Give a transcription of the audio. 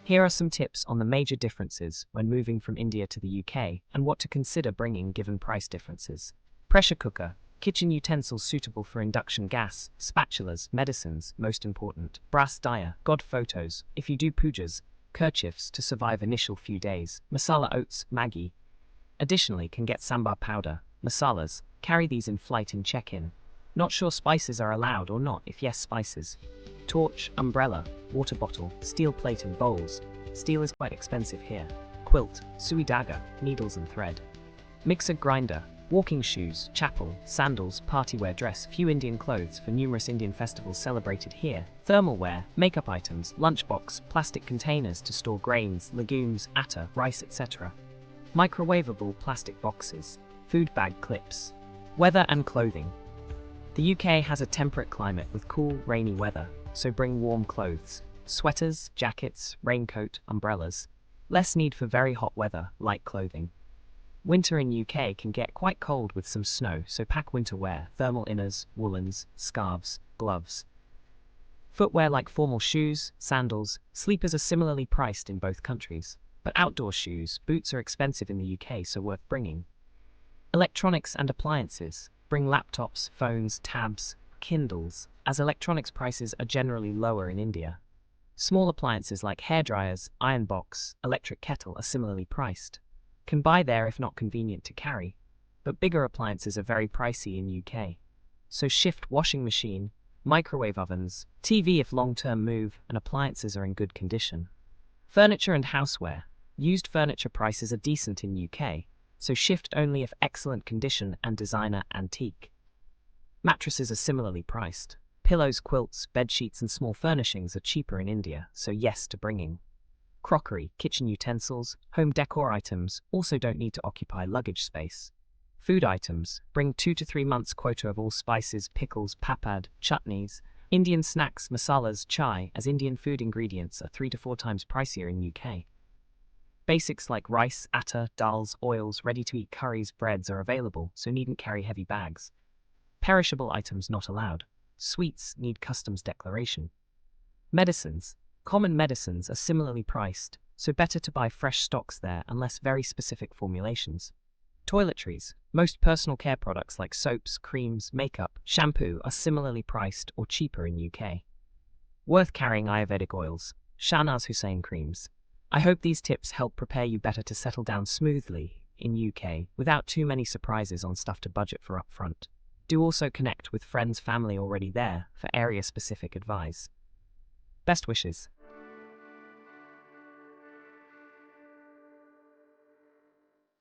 Here are some tips on the major differences when moving from India to the UK and what to consider bringing given price differences. Pressure cooker. Kitchen utensils suitable for induction gas, spatulas, medicines, most important. Brass daya, god photos, if you do pujas, kerchiefs to survive initial few days. Masala oats, Maggi. Additionally, can get sambar powder, masalas, carry these in flight in check-in. Not sure spices are allowed or not, if yes, spices. Torch, umbrella, water bottle, steel plate and bowls. Steel is quite expensive here. Quilt, sui dagger, needles and thread. Mixer grinder, walking shoes, chapel, sandals, party-wear dress, few Indian clothes for numerous Indian festivals celebrated here. Thermal wear, makeup items, lunchbox, plastic containers to store grains, legumes, atta, rice, etc. Microwavable plastic boxes, food bag clips. Weather and clothing. The UK has a temperate climate with cool, rainy weather, so bring warm clothes. Sweaters, jackets, raincoat, umbrellas. Less need for very hot weather, light clothing. Winter in UK can get quite cold with some snow, so pack winter wear, thermal inners, woolens, scarves, gloves. Footwear like formal shoes, sandals, sleepers are similarly priced in both countries. But outdoor shoes, boots are expensive in the UK, so worth bringing. Electronics and appliances. Bring laptops, phones, tabs, Kindles, as electronics prices are generally lower in India. Small appliances like hairdryers, iron box, electric kettle are similarly priced. Can buy there if not convenient to carry. But bigger appliances are very pricey in UK. So shift washing machine, microwave ovens, TV if long-term move, and appliances are in good condition. Furniture and houseware. Used furniture prices are decent in UK, so shift only if excellent condition and designer antique. Mattresses are similarly priced. Pillows, quilts, bed sheets and small furnishings are cheaper in India, so yes to bringing. Crockery, kitchen utensils, home decor items also don't need to occupy luggage space. Food items, bring 2 to 3 months quota of all spices, pickles, papad, chutneys. Indian snacks, masalas, chai, as Indian food ingredients are 3 to 4 times pricier in UK. Basics like rice, atta, dals, oils, ready-to-eat curries, breads are available, so needn't carry heavy bags. Perishable items not allowed. Sweets need customs declaration. Medicines. Common medicines are similarly priced, so better to buy fresh stocks there unless very specific formulations. Toiletries. Most personal care products like soaps, creams, makeup, shampoo are similarly priced or cheaper in UK. Worth carrying Ayurvedic oils. Shahnaz Hussain creams. I hope these tips help prepare you better to settle down smoothly in UK without too many surprises on stuff to budget for upfront. Do also connect with friends, family already there for area-specific advice. Best wishes.